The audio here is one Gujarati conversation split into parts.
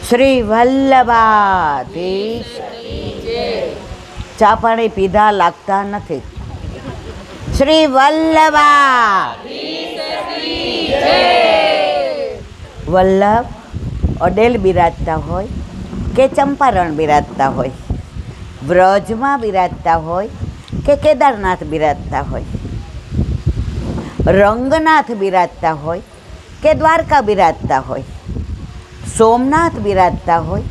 શ્રી વલ્લભાધીશ. ચા પાણી પીધા લાગતા નથી. શ્રી વલ્લભા વલ્લભ અડેલ બિરાજતા હોય કે ચંપારણ બિરાજતા હોય, વ્રજમાં બિરાજતા હોય કે કેદારનાથ બિરાજતા હોય, રંગનાથ બિરાજતા હોય કે દ્વારકા બિરાજતા હોય, સોમનાથ બિરાજતા હોય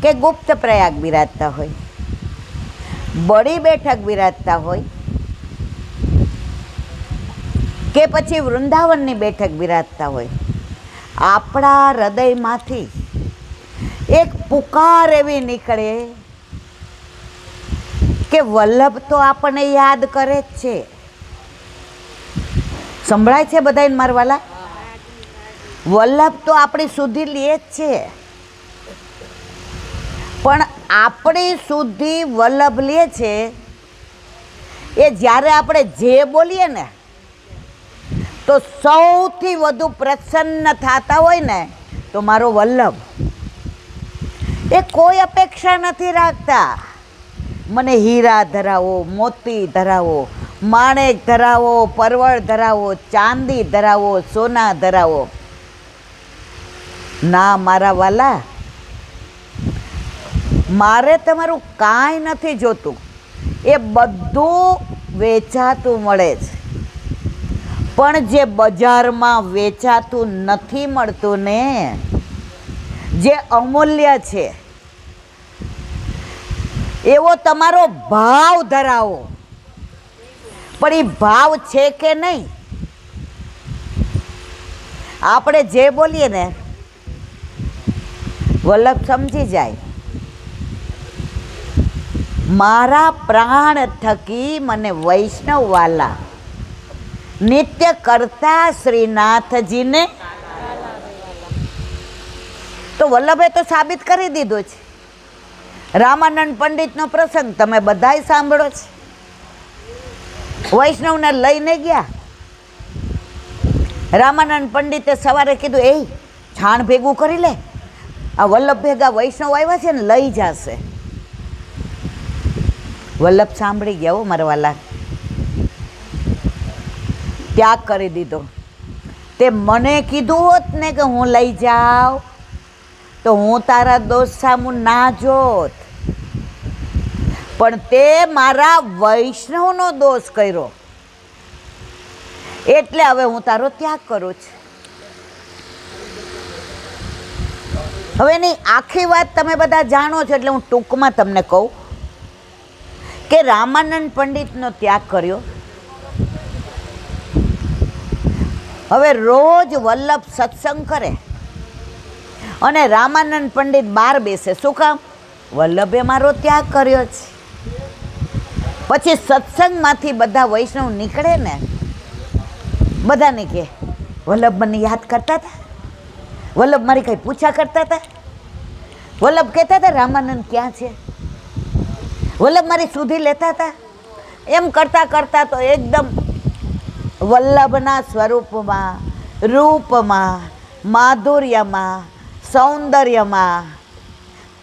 કે ગુપ્ત પ્રયાગ બિરાજતા હોય, બડી બેઠક બિરાજતા હોય કે પછી વૃંદાવનની બેઠક બિરાજતા હોય, આપણા હૃદયમાંથી એક પુકાર એવી નીકળે કે વલ્લભ તો આપણને યાદ કરે જ છે. સંભળાય છે બધાને મારવાલા? વલ્લભ તો આપણી સુધી લે જ છે, પણ આપણી સુધી વલ્લભ લે છે એ જ્યારે આપણે જે બોલીએ ને તો સૌથી વધુ પ્રસન્ન થતા હોય ને તો મારો વલ્લભ. એ કોઈ અપેક્ષા નથી રાખતા. મને હીરા ધરાવો, મોતી ધરાવો, માણેક ધરાવો, પરવળ ધરાવો, ચાંદી ધરાવો, સોના ધરાવો. ના મારા વાલા, મારે તમારું કાંઈ નથી જોતું. એ બધું વેચાતું મળે છે, પણ જે બજારમાં વેચાતું નથી મળતું ને, જે અમૂલ્ય છે એવો તમારો ભાવ ધરાવો. પણ એ ભાવ છે કે નહીં? આપણે જે બોલીએ ને વલ્લભ સમજી જાય. મારા પ્રાણ થકી મને વૈષ્ણવ વાલા નિત્ય કરતા શ્રીનાથજીને તો વલ્લભે તો સાબિત કરી દીધું છે. રામાનંદ પંડિતનો પ્રસંગ તમે બધાય સાંભળો છે. વૈષ્ણવને લઈને ગયા. રામાનંદ પંડિતે સવારે કીધું, એ છાણ ભેગું કરી લે, આ વલ્લભ ભેગા વૈષ્ણવ આવ્યા છે ને લઈ જશે. વલ્લભ સાંભળી ગયા. હો મારા વાલા, ત્યાગ કરી દીધો. તે મને કીધું હોત ને કે હું લઈ જાઉં તો હું તારા દોષ સામું ના જોત, પણ તે મારા વૈષ્ણવનો દોષ કર્યો એટલે હવે હું તારો ત્યાગ કરું છું. હવે એની આખી વાત તમે બધા જાણો છો એટલે હું ટૂંકમાં તમને કહું કે રામાનંદ પંડિતનો ત્યાગ કર્યો. હવે રોજ વલ્લભ સત્સંગ કરે અને રામાનંદ પંડિત બહાર બેસે. શું કામ? વલ્લભે મારો ત્યાગ કર્યો છે. પછી સત્સંગમાંથી બધા વૈષ્ણવ નીકળે ને, બધાને કહે, વલ્લભ મને યાદ કરતા હતા, વલ્લભ મારી કંઈ પૂછા કરતા હતા, વલ્લભ કહેતા હતા રામાનંદ ક્યાં છે, વલ્લભ મારી સુધી લેતા હતા. એમ કરતા કરતા તો એકદમ વલ્લભના સ્વરૂપમાં, રૂપમાં, માધુર્યમાં, સૌંદર્યમાં,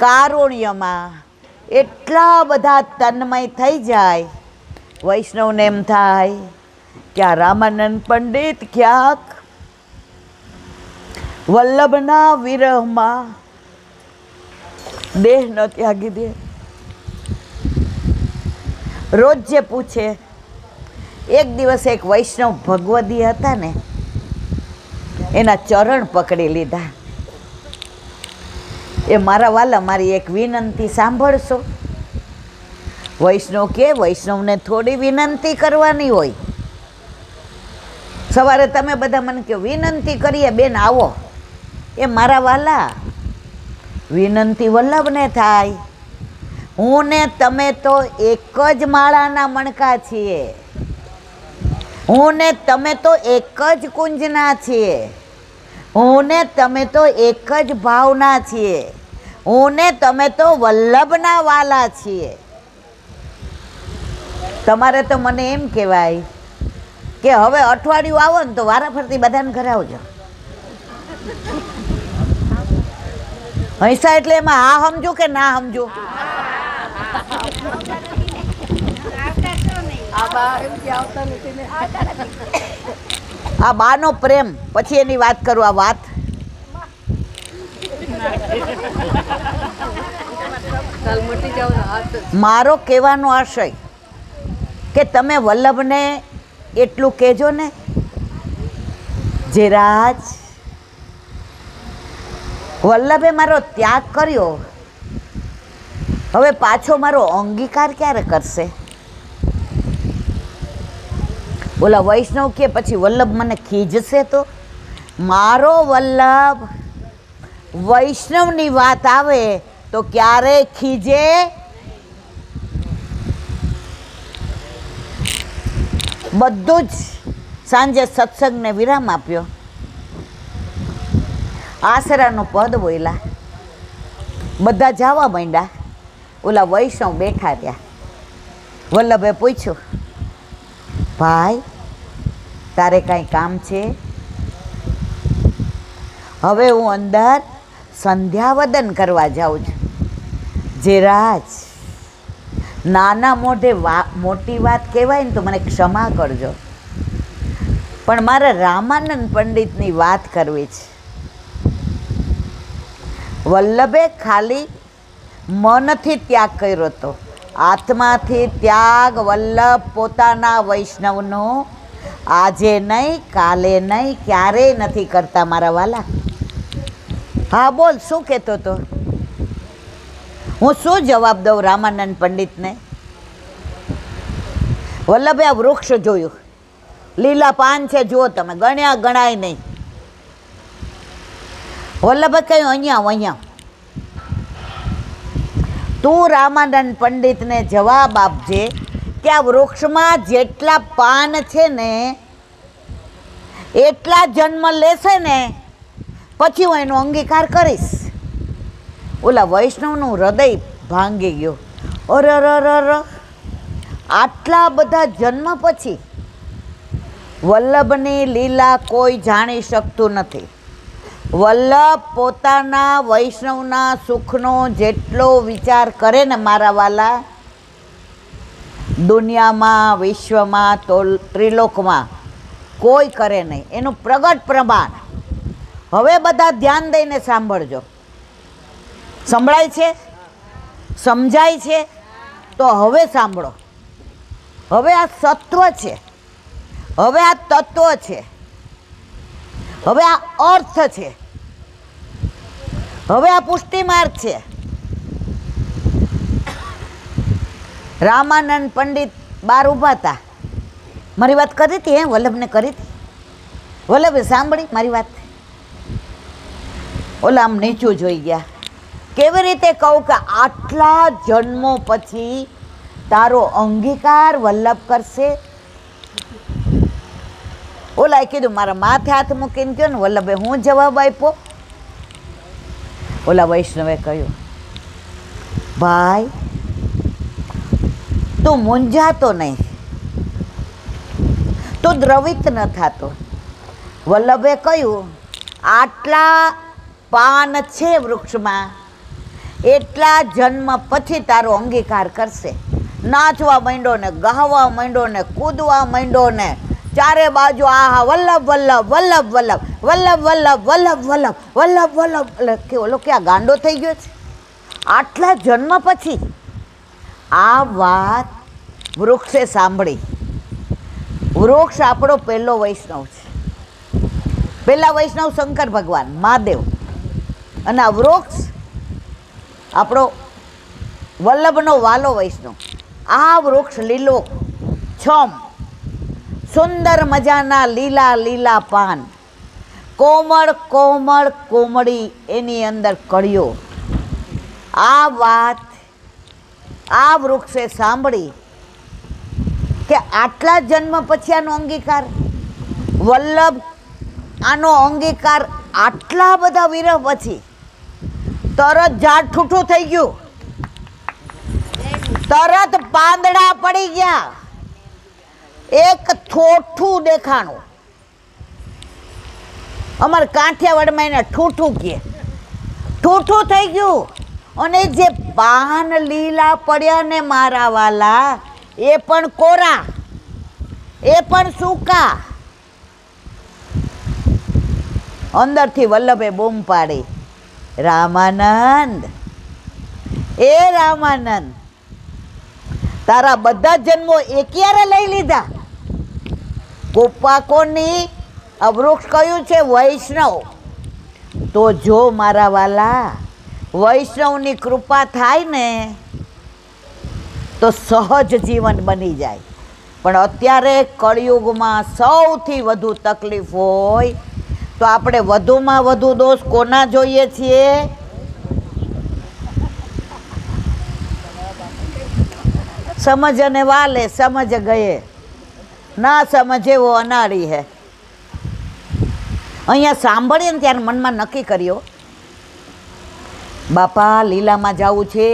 કારુણ્યમાં એટલા બધા તન્મય થઈ જાય. વૈષ્ણવને એમ થાય કે આ રામાનંદ પંડિત ક્યાંક વલ્લભના વિરહમાં દેહ ન ત્યાગી દે. રોજ જે પૂછે. એક દિવસ એક વૈષ્ણવ ભગવદી હતા ને, એના ચરણ પકડી લીધા. એ મારા વાલા, મારી એક વિનંતી સાંભળશો? વૈષ્ણવ કે વૈષ્ણવને થોડી વિનંતી કરવાની હોય. સવારે તમે બધા મને કહો વિનંતી કરીએ બેન આવો. એ મારા વાલા, વિનંતી વલ્લભને થાય. હું ને તમે તો એક જ માળાના મણકા છીએ. હું ને તમે તો એક જ કુંજના છીએ. હું ને તમે તો એક જ ભાવના છીએ. હું ને તમે તો વલ્લભના વાલા છીએ. તમારે તો મને એમ કહેવાય કે હવે અઠવાડિયું આવો ને તો વારા ફરતી બધાને ઘરે આવજો. હૈસા એટલે એમાં હા સમજો કે ના સમજો? આ બાનો પ્રેમ, પછી એની વાત કરું. આ વાત મારો કહેવાનો આશય કે તમે વલ્લભને એટલું કહેજો ને, જે રાજ વલ્લભે મારો ત્યાગ કર્યો, હવે પાછો મારો અંગીકાર ક્યારે કરશે? ઓલા વૈષ્ણવ કે પછી વલ્લભ મને ખીજશે તો? મારો વલ્લભ વૈષ્ણવની વાત આવે તો ક્યારેય ખીજે. બધું જ સાંજે સત્સંગને વિરામ આપ્યો. આશરાનું પદ બોલ્યા, બધા જવા માંડ્યા. ઓલા વૈષ્ણવ બેઠા રહ્યા. વલ્લભે પૂછ્યું, ભાઈ તારે કાંઈ કામ છે? હવે હું અંદર સંધ્યાવદન કરવા જાઉં છું. જે રાજ નાના મોઢે મોટી વાત કહેવાય ને તો મને ક્ષમા કરજો, પણ મારે રામાનંદ પંડિતની વાત કરવી છે. વલ્લભે ખાલી મનથી ત્યાગ કર્યો હતો, આત્માથી ત્યાગ વલ્લભ પોતાના વૈષ્ણવનો આજે નહીં, કાલે નહીં, ક્યારેય નથી કરતા મારા વાલા. હા બોલ, શું કહેતો હતો? હું શું જવાબ દઉં રામાનંદ પંડિતને? વલ્લભે આ વૃક્ષ જોયું, લીલા પાન છે, જુઓ તમે, ગણ્યા ગણાય નહીં. વલ્લભે કહ્યું, અહીંયા. તું રામાનંદ પંડિતને જવાબ આપજે કે આ વૃક્ષમાં જેટલા પાન છે ને એટલા જન્મ લેશે ને પછી હું એનો અંગીકાર કરીશ. ઓલા વૈષ્ણવનું હૃદય ભાંગી ગયું. અરર, આટલા બધા જન્મ પછી વલ્લભની લીલા કોઈ જાણી શકતું નથી. વલ્લભ પોતાના વૈષ્ણવના સુખનો જેટલો વિચાર કરે ને મારા વાલા, દુનિયામાં, વિશ્વમાં, ત્રિલોકમાં કોઈ કરે નહીં. એનું પ્રગટ પ્રમાણ હવે બધા ધ્યાન દઈને સાંભળજો. સંભળાય છે? સમજાય છે? તો હવે સાંભળો. હવે આ સત્વ છે, હવે આ તત્વ છે, હવે આ અર્થ છે, હવે આ પુષ્ટિ માર્ગ છે. રામાનંદ પંડિત બહાર ઊભા હતા. મારી વાત કરી હતી, વલ્લભને કરી હતી. વલ્લભે સાંભળી મારી વાત. ઓલા આમ નીચું જોઈ ગયા. કેવી રીતે કહું કે આટલા જન્મો પછી તારો અંગીકાર વલ્લભ કરશે? ઓલાએ કીધું, મારા માથે હાથ મૂકીને કહ્યું ને. વલ્લભે હું જવાબ આપ્યો? ઓલા વૈષ્ણવે કહ્યું, ભાઈ તું મૂંઝાતો નહીં, તું દ્રવિત ન થતો. વલ્લભે કહ્યું, આટલા પાન છે વૃક્ષમાં, એટલા જન્મ પછી તારો અંગીકાર કરશે. નાચવા માંડ્યો ને, ગાવા માંડ્યો ને, કૂદવા માંડ્યો ને, ચારે બાજુ આહા વલ્લભ વલ્લભ વલ્લભ વલ્લભ વલ્લભ વલ્લભ વલ્લભ વલ્લભ વલ્લભ વલ્લભ. કે ઓલો ક્યાં ગાંડો થઈ ગયો છે? આટલા જન્મ પછી આ વાત વૃક્ષે સાંભળી. વૃક્ષ આપણો પહેલો વૈષ્ણવ છે. પહેલા વૈષ્ણવ શંકર ભગવાન, મહાદેવ, અને આ વૃક્ષ આપણો વલ્લભનો વાલો વૈષ્ણવ. આ વૃક્ષ લીલો છમ, સુંદર મજાના લીલા લીલા પાન, કોમળ કોમળ કોમળી એની અંદર કળીઓ. આ વાત આ વૃક્ષે સાંભળી કે આટલા જન્મ પછી આનો અંગીકાર, વલ્લભ આનો અંગીકાર આટલા બધા વિરહ પછી તરત ઝાડ ઠૂઠું થઈ ગયું, તરત પાંદડા પડી ગયા, એક થોઠું દેખાણું. અમારે કાઠિયાવાડમાં એને ઠૂઠું કહે. ઠૂઠું થઈ ગયું. અને જે પાન લીલા પડ્યા ને મારા વાલા, એ પણ કોરા, એ પણ સૂકા. અંદરથી વલ્લભે બૂમ પાડી, રામાનંદ, એ રામાનંદ, તારા બધા જન્મો એક્યારે લઈ લીધા. કોપાકોની આ વૃક્ષ કયું છે? વૈષ્ણવ. તો જો મારા વાલા, વૈષ્ણવની કૃપા થાય ને તો સહજ જીવન બની જાય. પણ અત્યારે કળિયુગમાં સૌથી વધુ તકલીફ હોય તો આપણે વધુમાં વધુ દોષ કોના જોઈએ છીએ? સમજ અને વાલે સમજ ગયે, ના સમજે વો અનાળી હે. અહીંયા સાંભળીએ ને ત્યારે મનમાં નક્કી કર્યો, બાપા લીલામાં જવું છે.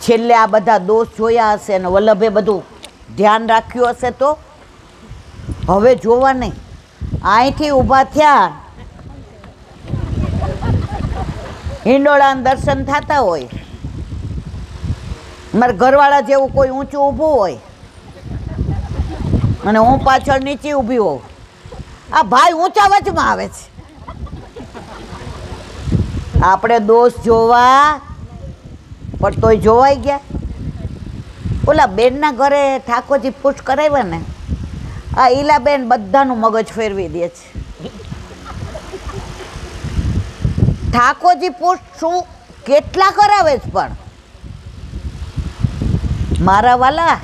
છેલ્લે આ બધા દોષ જોયા હશે ને વલ્લભે બધું ધ્યાન રાખ્યું હશે. તો હવે જોવા નહીં, અહીંથી ઊભા થયા, હિંડોળાના દર્શન થતા હોય, મારા ઘરવાળા જેવું કોઈ ઊંચું ઊભું હોય અને હું પાછળ નીચે ઊભી હોઉં. આ ભાઈ ઊંચા વચમાં આવે છે. આપણે દોષ જોવા પણ તોય જોવાઈ ગયા. ઓલા બેનના ઘરે ઠાકોરજી પુષ્ટ કરાવ્યા ને, આ ઈલાબેન બધાનું મગજ ફેરવી દે છે. ઠાકોરજી પુષ્ટ શું કેટલા કરાવે છે, પણ મારા વાલા,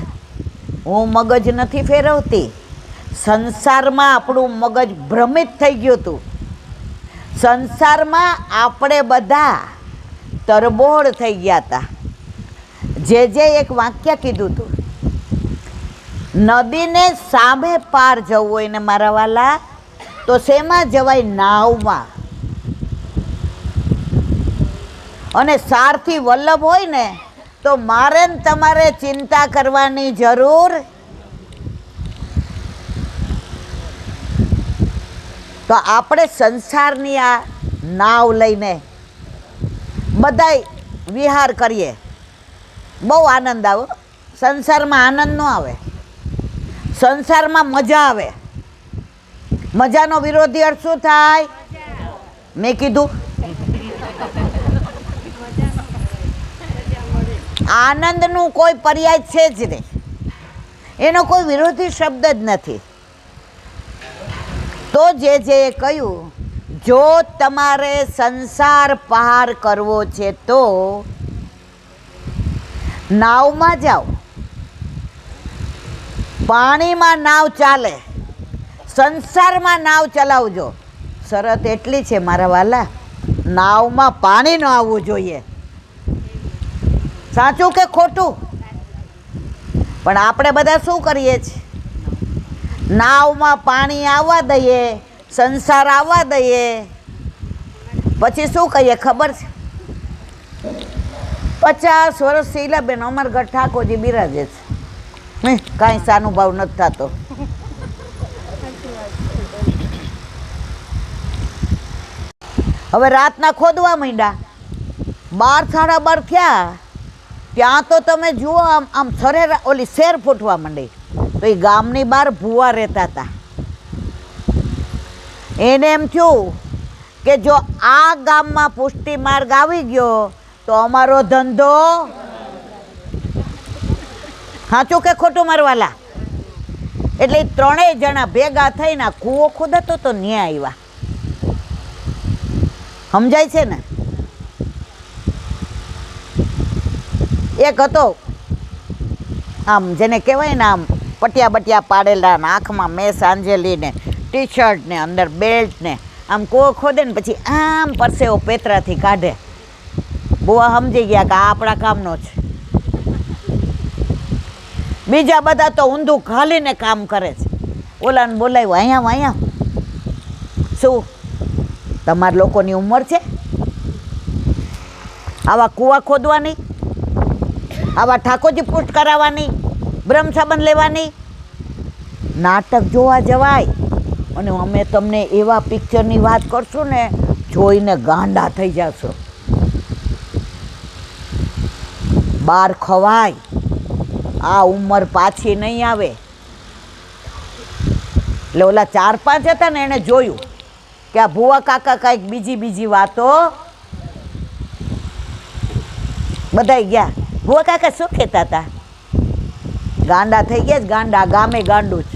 હું મગજ નથી ફેરવતી. સંસારમાં આપણું મગજ ભ્રમિત થઈ ગયું હતું. સંસારમાં આપણે બધા તરબોળ થઈ ગયા હતા. જે એક વાક્ય કીધું હતું, નદીને સામે પાર જવું હોય ને મારા વાલા, તો શેમાં જવાય? નાવમાં. અને સારથી વલ્લભ હોય ને તો મારે ને તમારે ચિંતા કરવાની જરૂર. તો આપણે સંસારની આ નાવ લઈને બધાય વિહાર કરીએ, બહુ આનંદ આવે. સંસારમાં આનંદ ન આવે, સંસારમાં મજા આવે. મજાનો વિરોધી અર્થ શું થાય? મેં કીધું આનંદનું કોઈ પર્યાય છે જ નહીં, એનો કોઈ વિરોધી શબ્દ જ નથી. તો જે કહ્યું, જો તમારે સંસાર પાર કરવો છે તો નાવમાં જાઓ. પાણીમાં નાવ ચાલે, સંસારમાં નાવ ચલાવજો. શરત એટલી છે મારા વાલા, નાવમાં પાણી ન આવવું જોઈએ. સાચું કે ખોટું? પણ આપણે બધા શું કરીએ છીએ? નાવમાં પાણી આવવા દઈએ, સંસાર આવવા દઈએ, પછી શું કહીએ ખબર છે? 50 વર્ષ ઈલાબેન અમારા ઘર ઠાકોરજી બિરાજે છે, કાંઈ સાનુભાવ નથી થતો. હવે રાતના ખોદવા માંડ્યા, 12 સાડા 12 થયા, ત્યાં તો તમે જુઓ આમ સરેરા ઓલી શેર ફૂટવા માંડી. તો એ ગામની બહાર ભૂવા રહેતા હતા. એને એમ થયું કે જો આ ગામમાં પુષ્ટિ માર્ગ આવી ગયો તો અમારો ધંધો. સાચું કે ખોટું મારવાલા? એટલે ત્રણેય જણા ભેગા થઈને કૂવો ખોદતો તો ન્યા આવ્યા. સમજાય છે ને? એક હતો આમ જેને કહેવાય ને આમ પટિયા બટિયા પાડેલા, આંખમાં મેસ આંજેલી ને ટી શર્ટ ને અંદર બેલ્ટ ને, આમ કૂવો ખોદે ને પછી આમ પરસેવો પેતરાથી કાઢે. બુઆ સમજી ગયા કે આ આપણા કામનો છે. બીજા બધા તો ઊંધું ઘાલીને કામ કરે છે. ઓલાને બોલાવ્યું, અહીંયા શું તમારા લોકોની ઉંમર છે આવા કૂવા ખોદવાની, આવા ઠાકોરજી પુષ્ટ કરાવવાની, બ્રહ્મ સંબંધ લેવાની? નાટક જોવા જવાય. અને અમે તમને એવા પિક્ચરની વાત કરશું ને જોઈને ગાંડા થઈ જશો. બાર ખવાય, આ ઉંમર પાછી નહીં આવે. એટલે ઓલા 4-5 હતા ને એને જોયું કે આ ભુવા કાકા કાંઈક બીજી વાતો. બધા ગયા, ભુવા કાકા શું કહેતા હતા? ગાંડા થઈ ગયા જ, ગાંડા, ગામે ગાંડું જ.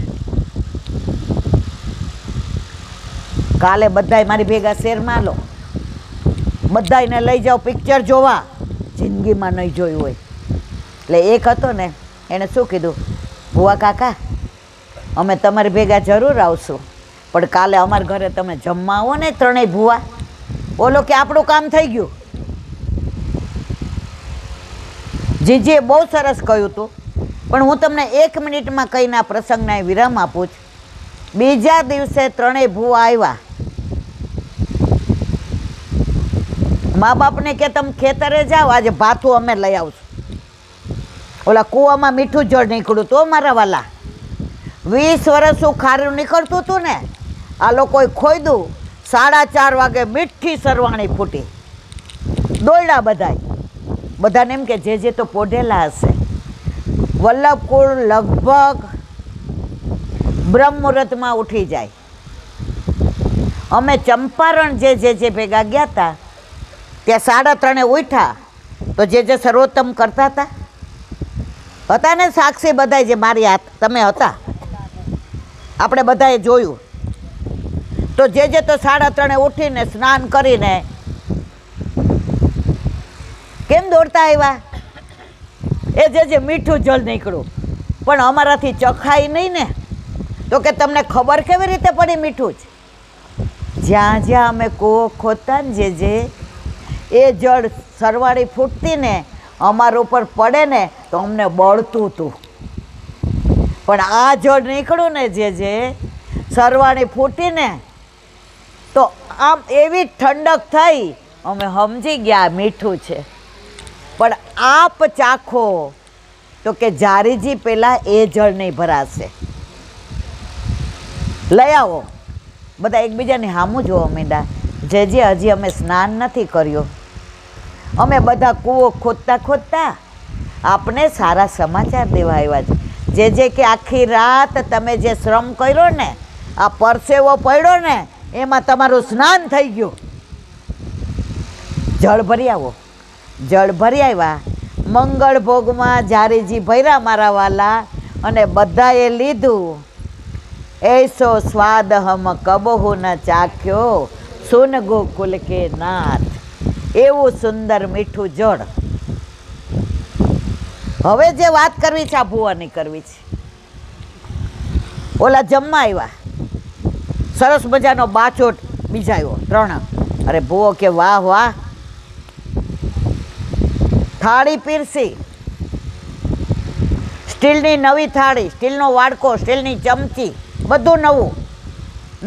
કાલે બધાય મારી ભેગા શેરમાં લો, બધાને લઈ જાઓ પિક્ચર જોવા, જિંદગીમાં નહીં જોયું હોય. એટલે એક હતો ને, એણે શું કીધું, ભુવા કાકા અમે તમારી ભેગા જરૂર આવશું, પણ કાલે અમારા ઘરે તમે જમવા આવો ને ત્રણેય ભુવા. બોલો કે આપણું કામ થઈ ગયું. જીજીએ બહુ સરસ કહ્યું હતું, પણ હું તમને 1 મિનિટમાં કહીને આ પ્રસંગને વિરામ આપું છું. બીજા દિવસે ત્રણેય ભુવા આવ્યા. મા બાપને કે તમે ખેતરે જાઓ, આજે ભાથું અમે લઈ આવશું. ઓલા કૂવામાં મીઠું જળ નીકળ્યું તો મારા વાલા, 20 વર્ષનું ખારું નીકળતું હતું ને, આ લોકોએ ખોદ્યું. 4:30 વાગે મીઠી સરવાણી ફૂટી. દોડ્યા બધાને એમ કે જે તો પોઢેલા હશે. વલ્લભકુળ લગભગ બ્રહ્મ મુહૂર્તમાં ઉઠી જાય. અમે ચંપારણ જે ભેગા ગયા હતા ત્યાં 3:30 ઉઠ્યા. તો જે સર્વોત્તમ કરતા હતા ને સાક્ષી બધાય, જે મારી હાથ તમે હતા, આપણે બધાએ જોયું. તો જે તો 3:30 ઉઠીને સ્નાન કરીને કેમ દોડતા આવ્યા? એ જે મીઠું જળ નીકળ્યું, પણ અમારાથી ચખાય નહીં ને. તો કે તમને ખબર કેવી રીતે પડી મીઠું જ? જ્યાં અમે કૂવો ખોદતા ને જે એ જળ સરવાળી ફૂટતી ને અમારા ઉપર પડે ને તો અમને બળતું હતું. પણ આ જળ નીકળ્યું ને જે સરવાળી ફૂટી ને તો આમ એવી ઠંડક થઈ, અમે સમજી ગયા મીઠું છે. પણ આપ ચાખો તો કે જારીજી પહેલાં એ જળ નહીં ભરાશે. લઈ આવો. બધા એકબીજાની સામું જોવા માંડ્યા. જે હજી અમે સ્નાન નથી કર્યું. અમે બધા કૂવો ખોદતા આપને સારા સમાચાર દેવા આવ્યા છે. જે કે આખી રાત તમે જે શ્રમ કર્યો ને, આ પરસેવો પડ્યો ને, એમાં તમારું સ્નાન થઈ ગયું. જળ ભરી આવો. જળ ભરી આવ્યા. મંગળ ભોગમાં જારીજી ભર્યા મારા વાલા, અને બધાએ લીધું. એસો સ્વાદ હમ કબહુ ન ચાખ્યો, સુન ગોકુલ કે નાથ. એવું સુંદર મીઠું જળ. હવે જે વાત કરવી છે આ ભુવાની કરવી છે. ઓલા જમવા આવ્યા, સરસ મજાનો બાચોટ બીજાયો 3. અરે ભુવો કે વાહ, થાળી પીરસી. સ્ટીલની નવી થાળી, સ્ટીલનો વાડકો, સ્ટીલની ચમચી, બધું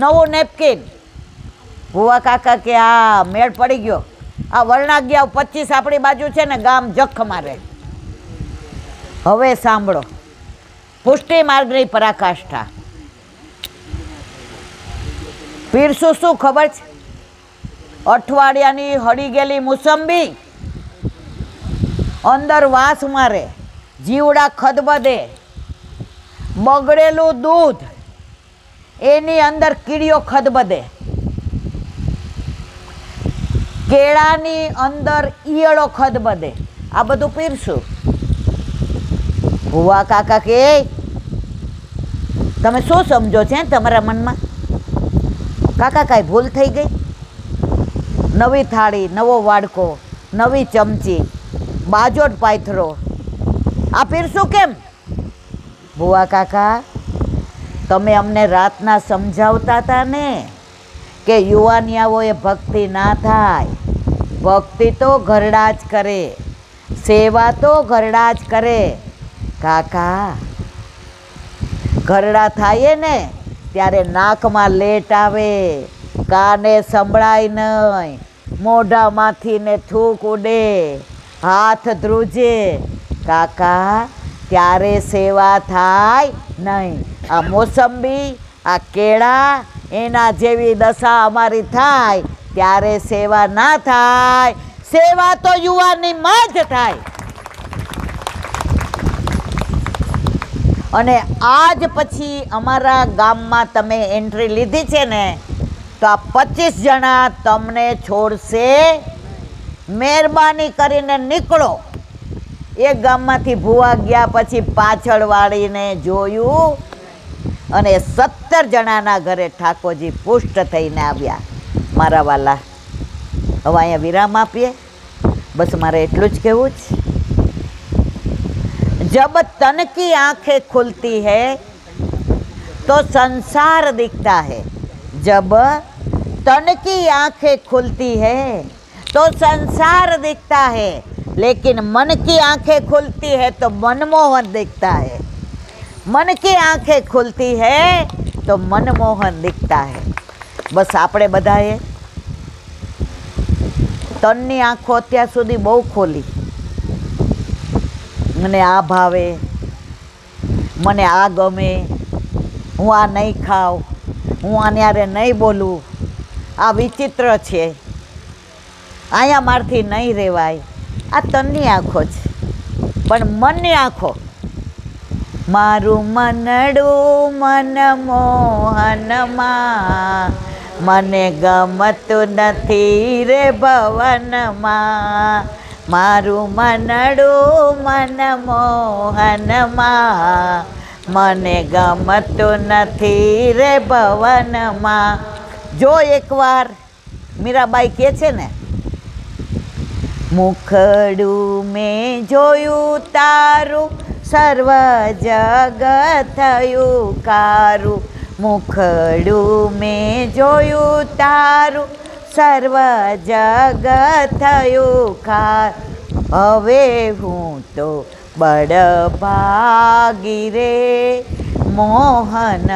નવું નેપકિન. ભુવા કાકા કે આ મેળ પડી ગયો. આ વર્ણાગ્યા 25 આપણી બાજુ છે ને, ગામ જખ મારે. હવે સાંભળો, પુષ્ટિ માર્ગની પરાકાષ્ઠા. પીરસું શું ખબર છે? અઠવાડિયાની હળી ગયેલી મોસંબી, અંદર વાસ મારે, જીવડા ખદબદે, બગડેલું દૂધ, એની અંદર કીડીઓ ખદબદે, કેળાની અંદર ઈયળો ખદબદે. આ બધું પીરસું. ભુવા કાકા કે તમે શું સમજો છે તમારા મનમાં? કાકા કાંઈ ભૂલ થઈ ગઈ? નવી થાળી, નવો વાડકો, નવી ચમચી, બાજોટ પાથરો, આ પીરસું કેમ? ભુવા કાકા તમે અમને રાતના સમજાવતા હતા ને કે યુવાનિયાઓએ ભક્તિ ના થાય. ભક્તિ તો ઘરડા જ કરે, સેવા તો ઘરડા જ કરે. કાકા ઘરડા થાય ને ત્યારે નાકમાં લેટ આવે, કાને સંભળાય નહીં, મોઢામાંથી ને થૂક ઉડે, હાથ ધ્રુજે. કાકા ત્યારે સેવા થાય નહીં. આ મોસંબી, આ કેળા, એના જેવી દશા અમારી થાય ત્યારે સેવા ના થાય. સેવા તો યુવાનીમાં જ થાય. અને આજ પછી અમારા ગામમાં તમે એન્ટ્રી લીધી છે ને, તો આ 25 જણા તમને છોડશે. મહેરબાની કરીને નીકળો. એક ગામમાંથી ભૂવા ગયા પછી પાછળ વાળીને જોયું અને 17 જણાના ઘરે ઠાકોરજી પુષ્ટ થઈને આવ્યા. મારા વાલા, હવે અહીંયા વિરામ આપીએ. બસ મારે એટલું જ કહેવું છે. जब तन की आंखें खुलती है तो संसार दिखता है. जब तन की आंखें खुलती है तो संसार दिखता है, लेकिन मन की आंखें खुलती है तो मनमोहन दिखता है. मन की आंखें खुलती है तो मनमोहन दिखता है. બસ આપણે બધાએ તનની આંખો અત્યાર સુધી બહુ ખોલી. મને આ ભાવે, મને આ ગમે, હું આ નહીં ખાઉં, હું આને યારે નહીં બોલું, આ વિચિત્ર છે, અહીંયા મારથી નહીં રહેવાય. આ તનની આંખો છે. પણ મનની આંખો, મારું મનડું મનમોહનમાં, મને ગમતું નથી રે ભવનમાં. મારું મનડું મનમોહનમાં, મને ગમતું નથી રે ભવનમાં. જો એકવાર મીરાબાઈ કહે છે ને, મુખડું મેં જોયું તારું, સર્વ જગ થયું કારું. મુખડું મેં જોયું તારું, સર્વ જગ થયું કાર. હવે હું તો બડભાગી રે, મોહન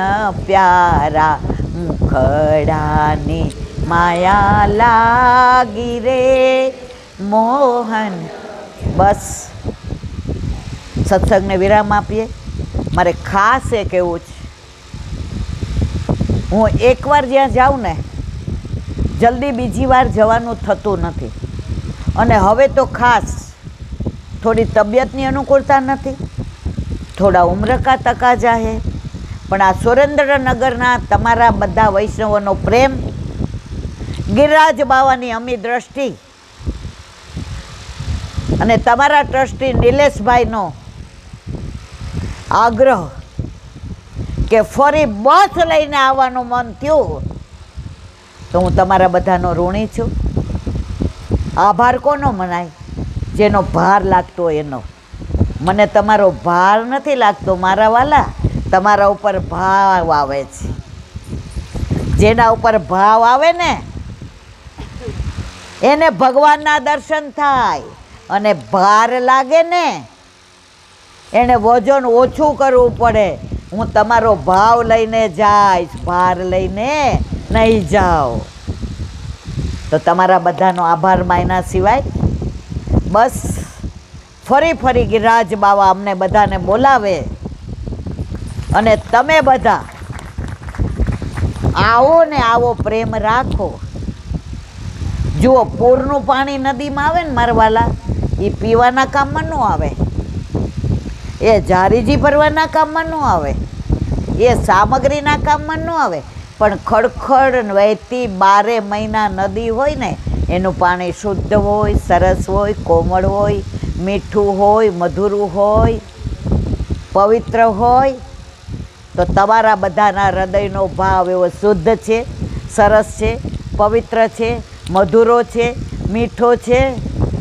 પ્યારા મુખડાની માયા લાગી રે મોહન. બસ સત્સંગને વિરામ આપીએ. મારે ખાસ એ કહેવું છે, હું એકવાર જ્યાં જાઉં ને, જલ્દી બીજી વાર જવાનું થતું નથી. અને હવે તો ખાસ થોડી તબિયતની અનુકૂળતા નથી, થોડા ઉમ્ર કા તકાજા છે. પણ આ સુરેન્દ્રનગરના તમારા બધા વૈષ્ણવોનો પ્રેમ, ગિરિરાજ બાવાની અમી દ્રષ્ટિ અને તમારા ટ્રસ્ટી નિલેશભાઈનો આગ્રહ કે ફરી બસ લઈને આવવાનું મન થયું, તો હું તમારા બધાનો ઋણી છું. આભાર કોનો મનાય? જેનો ભાર લાગતો હોય એનો. મને તમારો ભાર નથી લાગતો મારા વાલા, તમારા ઉપર ભાવ આવે છે. જેના ઉપર ભાવ આવે ને એને ભગવાનના દર્શન થાય. અને ભાર લાગે ને એને વજન ઓછું કરવું પડે. હું તમારો ભાવ લઈને જઈશ, ભાર લઈને નહીં જાઓ. તો તમારા બધાનો આભાર માયના સિવાય. બસ ફરી ગિરિરાજ બાવા અમને બધાને બોલાવે અને તમે બધા આવો ને આવો પ્રેમ રાખો. જુઓ, પૂરનું પાણી નદીમાં આવે ને મારા વાલા, એ પીવાના કામમાં ન આવે, એ જારીજી ભરવાના કામમાં ન આવે, એ સામગ્રીના કામમાં ન આવે. પણ ખડખડ વહેતી 12 મહિના નદી હોય ને, એનું પાણી શુદ્ધ હોય, સરસ હોય, કોમળ હોય, મીઠું હોય, મધુરું હોય, પવિત્ર હોય. તો તમારા બધાના હૃદયનો ભાવ એવો શુદ્ધ છે, સરસ છે, પવિત્ર છે, મધુરો છે, મીઠો છે.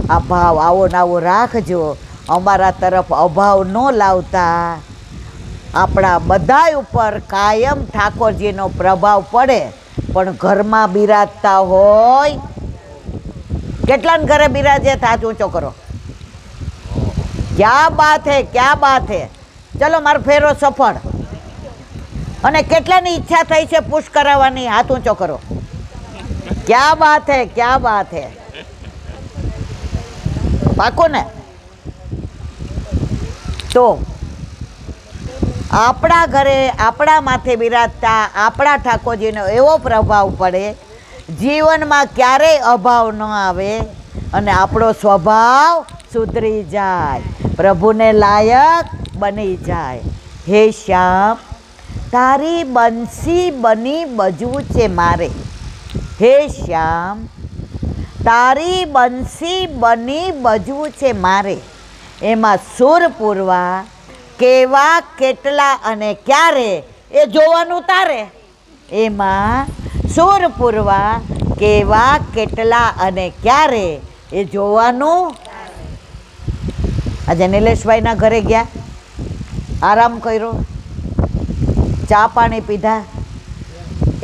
આ ભાવ આવો ને આવો રાખજો. અમારા તરફ અભાવ ન લાવતા. આપણા બધા ઉપર કાયમ ઠાકોરજીનો પ્રભાવ પડે. પણ ઘરમાં બિરાજતા હોય, કેટલાને ઘરે બિરાજે? હાથ ઊંચો કરો. ક્યાં બાત હે, ક્યાં બાત હે. ચલો, મારો ફેરો સફળ. અને કેટલાની ઈચ્છા થઈ છે પુશ કરાવવાની? હાથ ઊંચો કરો. ક્યાં બાત હે, ક્યાં બાત હે. પાકો ને? તો આપણા ઘરે આપણા માથે બિરાજતા આપણા ઠાકોરજીનો એવો પ્રભાવ પડે જીવનમાં ક્યારેય અભાવ ન આવે અને આપણો સ્વભાવ સુધરી જાય, પ્રભુને લાયક બની જાય. હે શ્યામ, તારી બંસી બની બજવું છે મારે. હે શ્યામ, તારી બંસી બની બજવું છે મારે. એમાં સૂર પૂરવા કેવા, કેટલા અને ક્યારે એ જોવાનું તારે. એમાં સૂર પૂરવા કેવા, કેટલા અને ક્યારે એ જોવાનું. આજે નિલેશભાઈના ઘરે ગયા, આરામ કર્યો, ચા પાણી પીધા,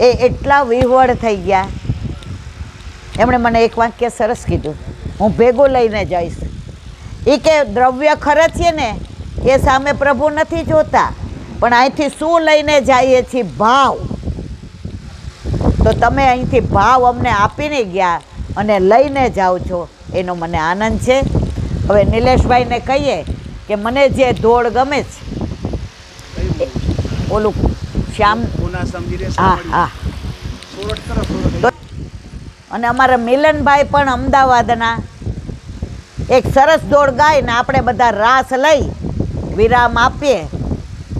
એ એટલા વિહવળ થઈ ગયા. એમણે મને એક વાક્ય સરસ કીધું, હું ભેગું લઈને જઈશ. એ કે દ્રવ્ય ખર્ચીએ ને એ સામે પ્રભુ નથી જોતા, પણ અહીંથી શું લઈને જઈએ છીએ? ભાવ. તો તમે અહીંથી ભાવ અમને આપીને ગયા અને લઈને જાઓ છો, એનો મને આનંદ છે. હવે નિલેશભાઈને કહીએ કે મને જે દોડ ગમે છે, ઓલું શ્યામ, હા હા. અને અમારા મિલનભાઈ પણ અમદાવાદના એક સરસ દોડ ગાય ને આપણે બધા રાસ લઈ વિરામ આપીએ.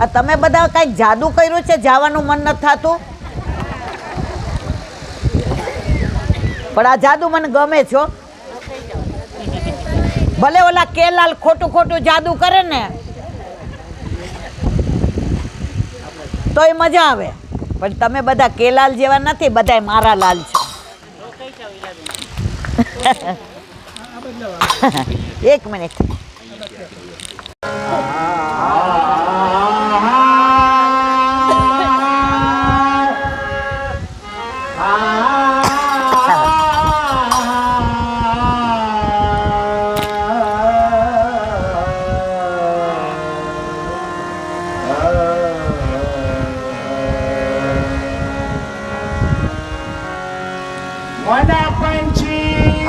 આ તમે બધા કંઈક જાદુ કર્યું છે, જવાનું મન નથી થતું, પણ આ જાદુ મને ગમે છો. ભલે ઓલા કેલાલ ખોટું ખોટું જાદુ કરે ને તોય મજા આવે, પણ તમે બધા કેલાલ જેવા નથી, બધા મારા લાલ છે. એક મિનિટ.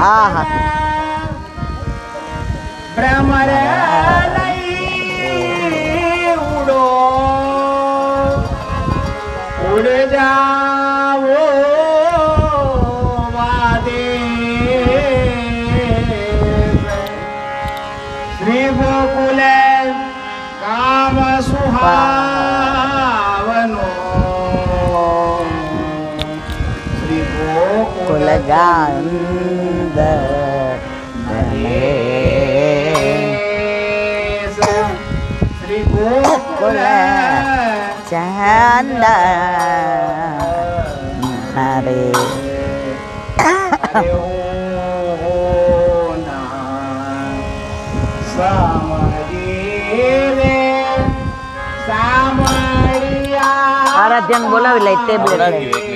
હા હા. ભ્રમર લઈ ઉડો, ઉડ જાવો વાદે, શ્રી ગોકુલ કામ સુહાવનો, શ્રી ગોકુલ ગાંધ શ્રી ગોકુલ ચાંદ હરે. આરાધ્યાને બોલાવી લઈ ટેબ્લેટ લઈ.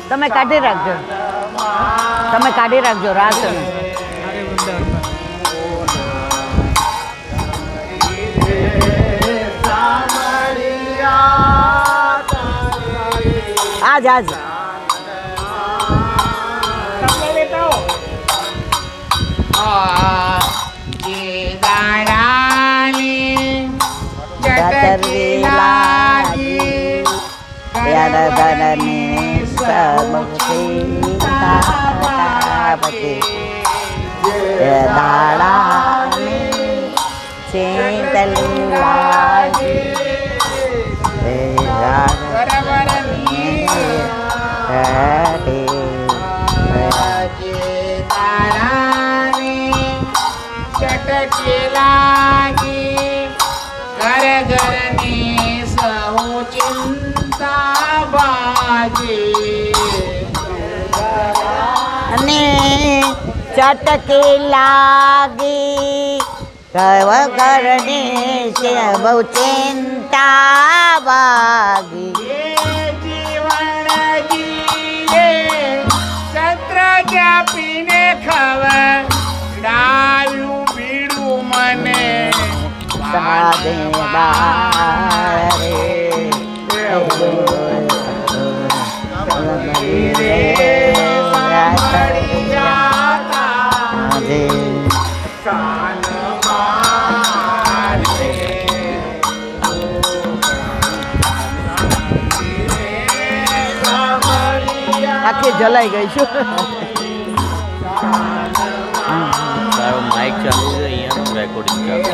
તમે કાઢી રાખજો, તમે કાઢી રાખજો રાસ. આજ આજ ચટકી લાગી, ઘર ઘરની સહુ ચિંતા બાજી, અને ચટકી લાગી, ઘરની છે બહુ ચિંતા વાગી. જીવન જીવે સત્ર જાપીને ખબર ડાયું બીડું મને રાધે બારે રાધે આખી જલાઈ ગઈ છું. તારો માઇક ચાલુ છે, અહીંયા રેકોર્ડિંગ ચાલુ છે.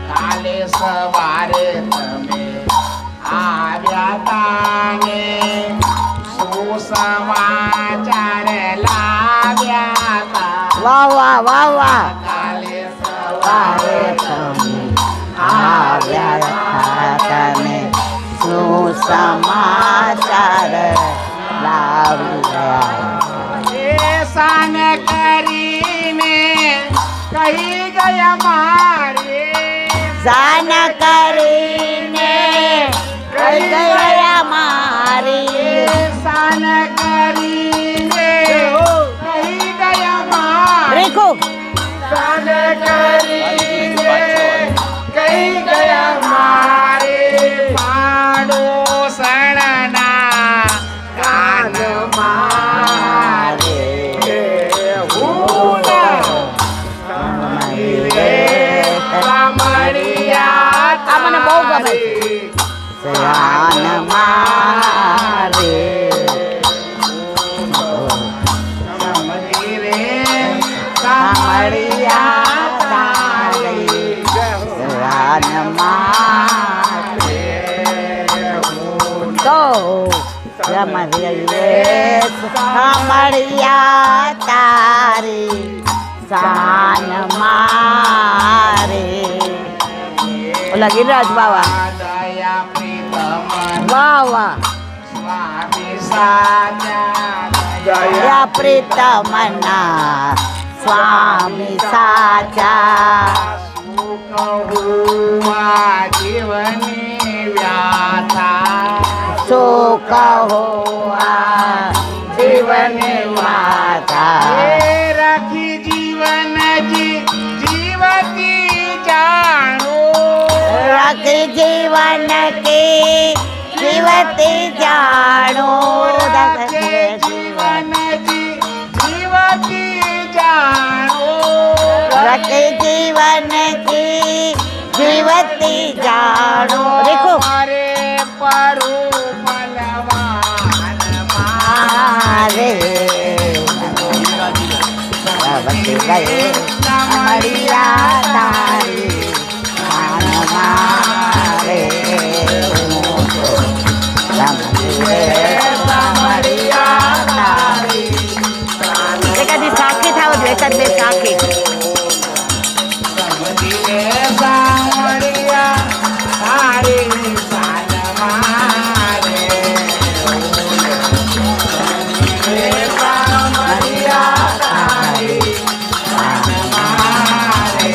કાલે સવારે તમે આવ્યા તાને સુસમાચાર લાવ્યા તા. વાહ વાહ વાહ વાહ. કાલે વારે તમે આવ્યા તને શું સમાચાર લાવ્યા. સાન કરીને કહી ગયા મારે જાન કરીને કઈ ગયા મારી. સાન કરીને કહી ગયા મારે રેખો સાન કરીને કહી ગયા મારે પાડોસણના કાન મારે હું આ મને બહુ ગમે છે. જાન મારે સામળિયા તારી જાન મારે તો સામળિયા તારી જાન મારે. ઓલા ગિરિરાજ બાવા દયા પ્રીતમ વાહ વાહ. સ્વામી સાચા દયા પ્રીતમના સ્વામી સાચા. શું કહું આ જીવની વ્યાથા શું કહો આ જીવની માતા. એ રાખી જીવન જીવતી જાણો રાખી જીવન કે જીવતી જાણો. રાખે જીવન જીવતી જાણો રાખી જીવન કી જીવતી જાણો. દેખો મારે પરો બલવાન મારે ભક્તિ ગયે સામળિયા તારી જાન મારે. સામળિયા તારી એકાદી સાખી થાવ જોઈએ. એકાદ બે સાખી. સામળિયા તારી સાન મારે સામળિયા તારી સાન મારે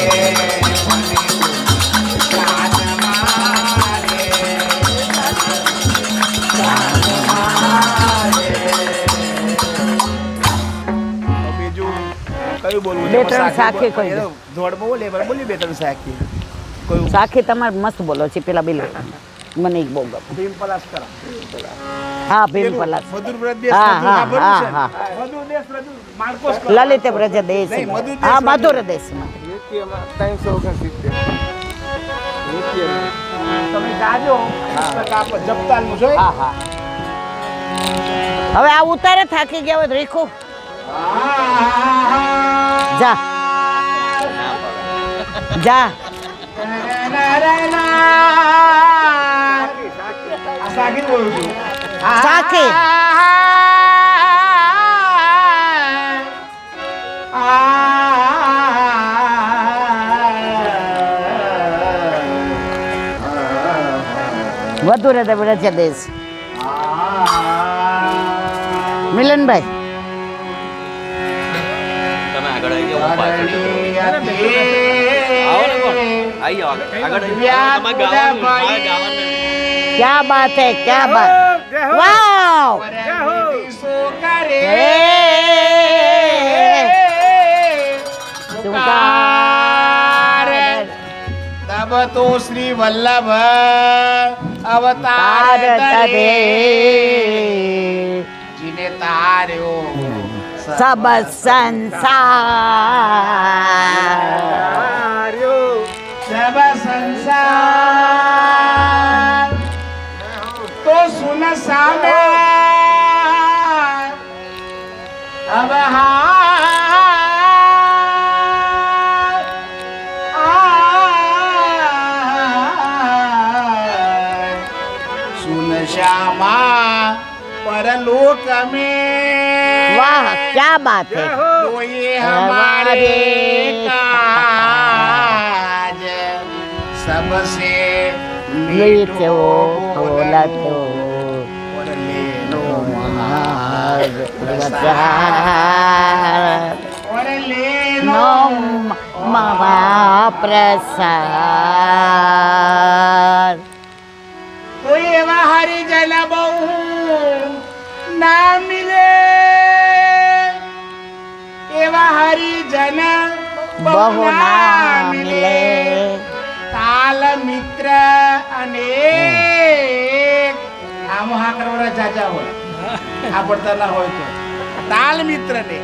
સાન મારે બીજું કયું બોલવું બે ત્રણ સાખી કહી દો. જોડમાં બોલે પણ બોલી બે ત્રણ સાખી કયું સાખી તમારે મસ્ત બોલો છે. પેલા બિલ મને એક બહુ ગમે. ભીમ પલાસ કરા હા ભીમ પલાસ. મધુર પ્રદેશ હા, મધુર હા, સાંભળ્યું છે હા, ને? મધુર દેશ મધુર માર્કોસ કરા. લલિત વ્રજ દેશ. નહીં, મધુર દેશ હા મધુર. મધુર દેશમાં. તમે જાજો પુસ્તક આપો જપતાલનું જોઈ હા હા. હવે આ ઉતારે થાકી ગયા હોય તો રીખું જા જા. સાખી બોલું છું સાખી. વધુ રહે વ્રજ દેશ. મિલનભાઈ તમે આગળ આવી જાઓ, હું પાછળ આવો ને કોણ આવી જાઓ આગળ આવી જાઓ. તમારે ગાવાનું મારે ગાવાનું નથી. क्या बात है क्या बात. वाव તો શ્રી વલ્લભ અવતાર તાર ધરે તરે જીને તાર્યો સબ સંસાર સબ સંસાર તો સુન સામે अब सुन श्यामा परलोक में वाह क्या बात है तो ये हमारे काज सबसे मीठो बोलतो और ले लो પ્રસાદ और ले નો लो મહાપ્રસાદ तो एवा हरिजन बहु ना मिले एवा हरिजन બહુ ના મિલે તાલ મિત્ર અનેક આ મહાકરવડા જાજા હોય આ પડતા ના હોય તો તાલ મિત્ર ને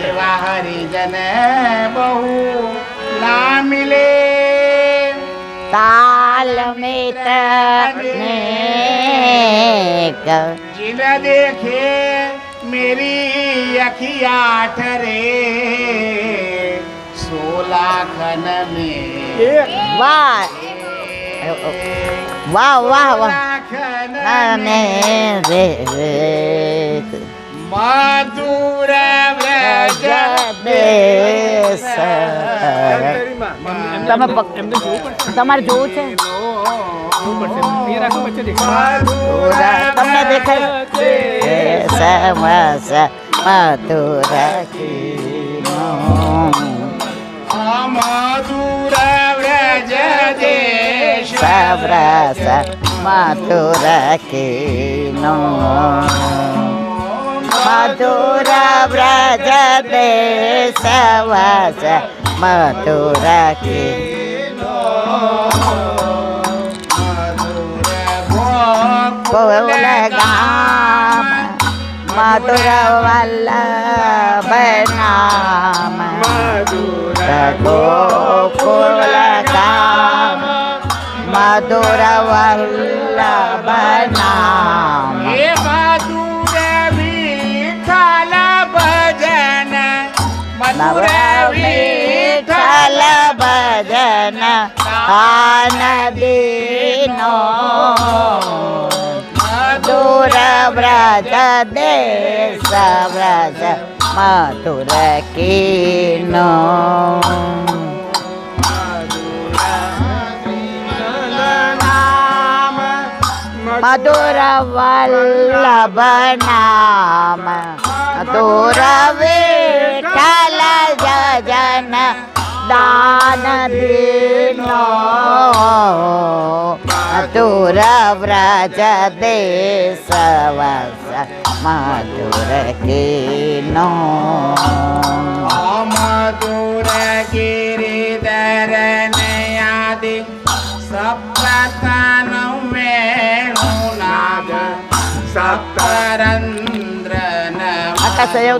એવા હરિજન બહુ ના મિલે તાલ મિત્ર ને जिन देखे मेरी अखियाँ ठरे 16 खन में વાહ વાહ વાહ વાહ 16 खन અને में રે રે मधुर व्रज દેશ તમે તમારે જોવું છે તમને દેખાય સમસ મધુર मधुर व्रज देश સબ્રસ મધુર કીનો મધુર વ્રજ દેશ વસ મધુર કીનો ગોકુલ ગામ મધુર વલ્લભ નામ ગોકુલ ગામ મધુર વલ્લભ નામ हे मधुर विठ्ठल भजन मधुर વિઠ્ઠલ ભજન આનદીનો મધુર વ્રજ દેશ વ્રજ મધુર કીનો મધુર વલ્લભ નામ મધુર વિઠ્ઠલ જન દાન દીનો મધુર વ્રજ દેશ વસ મધુર કીનો मधुर गिरिधर नयादि सप्तन में नाग सप्तरंद्र આકાશ આવ્યો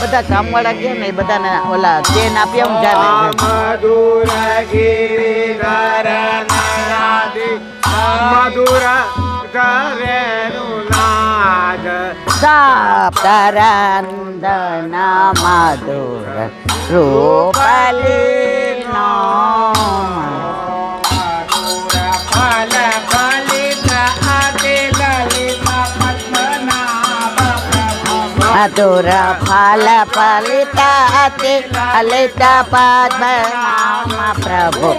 બધા કામવાળા ગયા ને એ બધાને ઓલા ચેન આપ્યા હું જાને मधुर गिरिधर नयादि मधुर करेनुनाद સપ્તરંદન મધુર રૂપલીનો फल फलित आदि ललित पद्मनाभ મધુર ફલ ફલિત અતિ લલિત પદ્મનામ પ્રભુ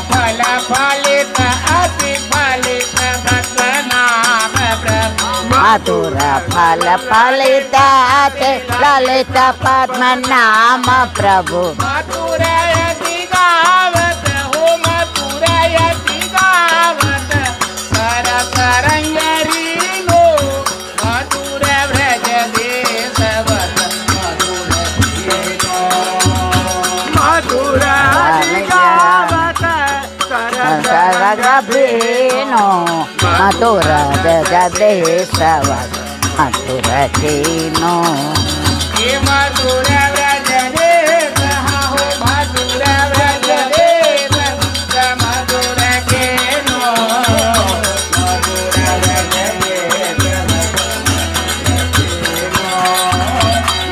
फल फलित अति फलित पद्मनाभ प्रभु મધુર ફલ ફલિત અતિ લલિત પદ્મનામ પ્રભુ मथुरयति गावत हो मथुरयति गावत कर करंगरीनो मधुर व्रज देशवत मधुर મથુરા દેશવાસ મથુરા નો એ મધુર વ્રજ દેશ હો મધુર વ્રજ દેશ મધુર કેનો મધુર વ્રજ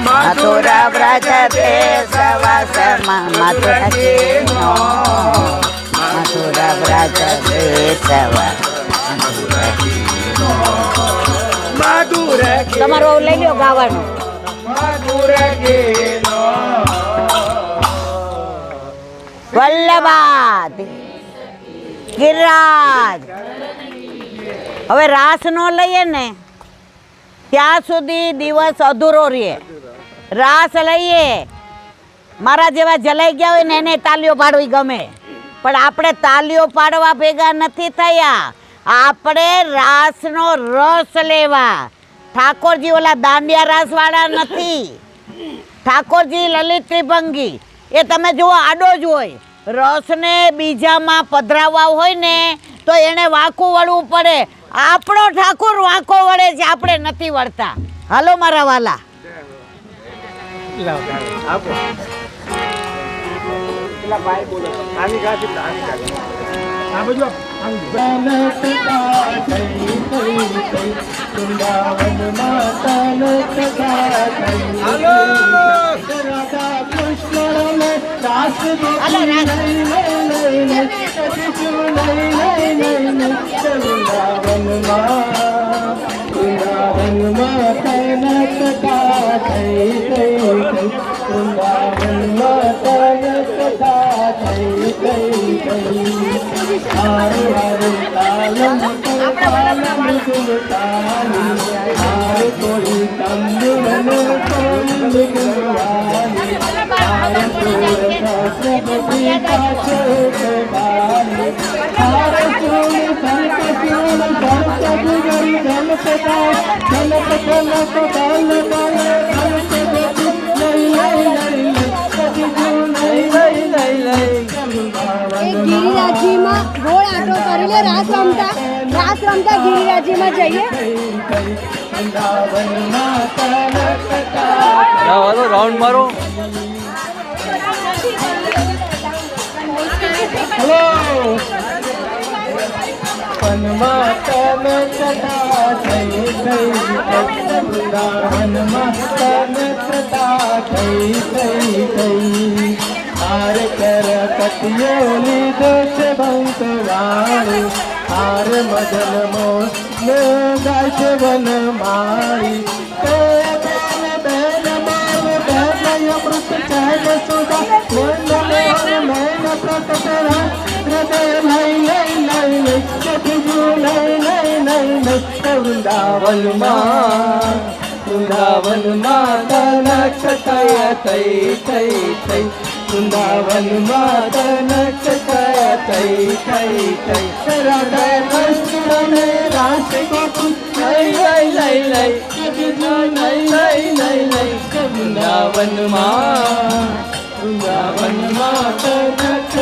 મથુરા વ્રજ દેશવાસ મથુરા નો મથુરા વ્રજ દેશવાસ મધુર તમારો લઈ લો ગાવાનું મધુર કેનો વલ્લભાદ ગિરિરાજ. હવે રાસ નો લઈએ ને ત્યાં સુધી દિવસ અધૂરો રહે. રાસ લઈએ, મારા જેવા જલાઈ ગયા હોય ને એને તાલીઓ પાડવી ગમે, પણ આપણે તાલીઓ પાડવા ભેગા નથી થયા. આપણે રાસનો રસ લેવા. ઠાકોરજી ઓલા દાંડિયા રાસ વાળા નથી. ઠાકોરજી લલિત ત્રિભંગી એ તમે જુઓ આડો જ હોય. રસને બીજામાં પધરાવવા હોય ને તો એને વાંકું વળવું પડે. આપણો ઠાકોર વાંકો વળે છે, આપણે નથી વળતા. હાલો મારા વાલા. આપો પેલા ભાઈ બોલો આની ગાતી આની ગાતી આ બધું ગિરિરાજીમાં ગોળ આટો કરીને રાસ રમતા ગિરિરાજીમાં જઈએ. રાઉન્ડ મારો. હાર કર કતિયોલી દોષ ભંકવાણી હાર મદન મોસ્ન ગાય છે વન માળી બેન માલ બેન અમૃત ચાલ સુધા મેન મોર મેન પ્રકટરા હૃદય લઈ લઈ લઈ લઈ કતિજુ લઈ લઈ લઈ લઈ વૃંદાવનમાં વૃંદાવનમાં તનક કયા થઈ થઈ થઈ વૃંદાવનમાં તનક કયા થઈ થઈ થઈ રાધા કૃષ્ણ ને રાસ ગોકુળ લઈ લઈ લઈ લઈ કૃષ્ણ લઈ લઈ લઈ લઈ વૃંદાવનમાં તનક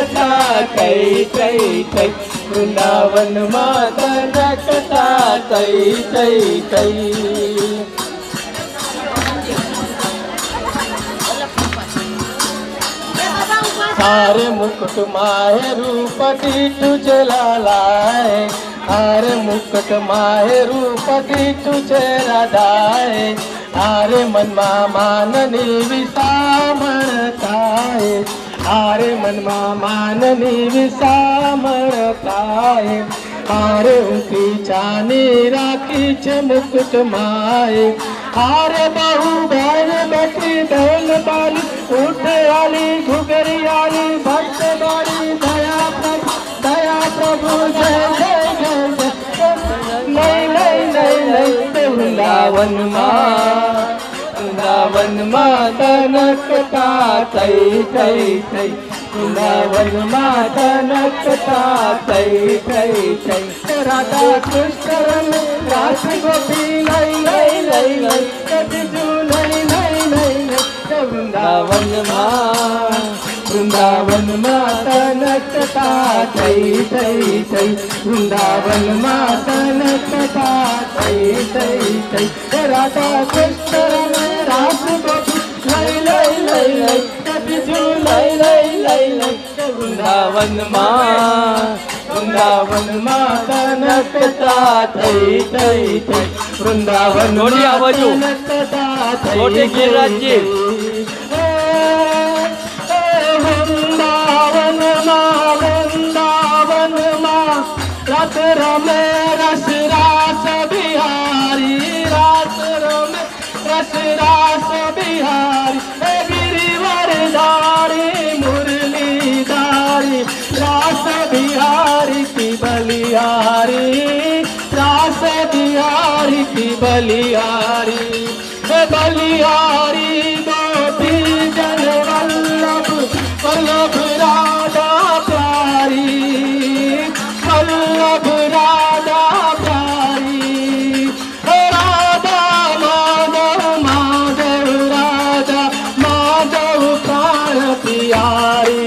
થઈ થઈ થઈ વૃંદાવનમાં તનક થઈ થઈ થઈ हारे मुकुट माहे रूप तुझे लालाए हारे मुकुट माहे रूप तुझे राधाए हारे मनमा माननी विसामण थाए हारे मनमा माननी विसामण थाए हारे ऊँची चानी राखी छे मुकुट माए हारे बहु बहन बेटी बहन बाली उठे आली घुगरी आली भक्त बाली दया प्रभु जय जय जय जय नहीं नहीं नहीं नहीं वृंदावन माँ तनकता थई थई थई वृंदावन माँ तनकता थई थई थई राधा कृष्ण रास गोपी लई लई लई लई कटजू लई लई लई लई वृंदावन माँ वृंदावन माता नटता थई थई थई वृंदावन माता नटता थई थई थई राधा कृष्ण रास गोपी लई लई लई लई कभी झूलाई लई लई लई वृंदावन माता नटता थई थई थई वृंदावन नोटी आ बाजू. नटता थई नोटी गिरिराजजी. वृंदावन माँ रात रमे रस रास बिहारी रात रमे रस रास बिहारी गिरिवर धारी मुरली धारी रास बिहारी की बलिहारी रास बिहारी की बलिहारी बलिहारी गोपी जन वल्लभ वल्लभ राधा प्यारी वल्लभ राधा प्यारी राधा माधव माधव राधा माधव प्राण प्यारी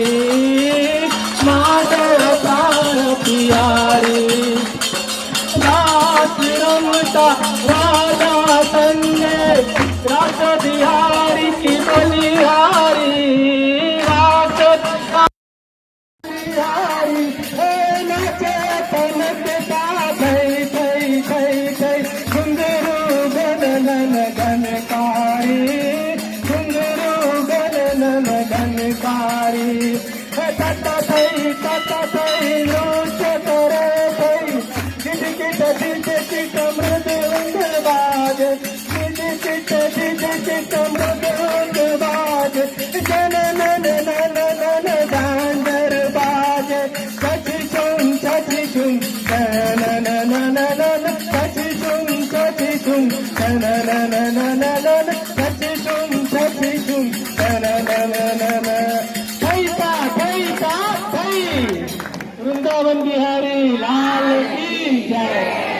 माधव प्राण प्यारी रास रमता राधा संजय रास बिहारी की बलिहारी रास बिहारी नचे तनकता थई थई थई थई सुंदरू गणन गणकारी सुंदरू गणन गणकारी तत थई रोच करे थई किट किट मृदुंग बाज किट किट मृदुंग बाज जनन नन गांधर बाज सचि सुन नन सचि सुन नन सचि सुन नन थई वृंदावन बिहारी लाल की जय।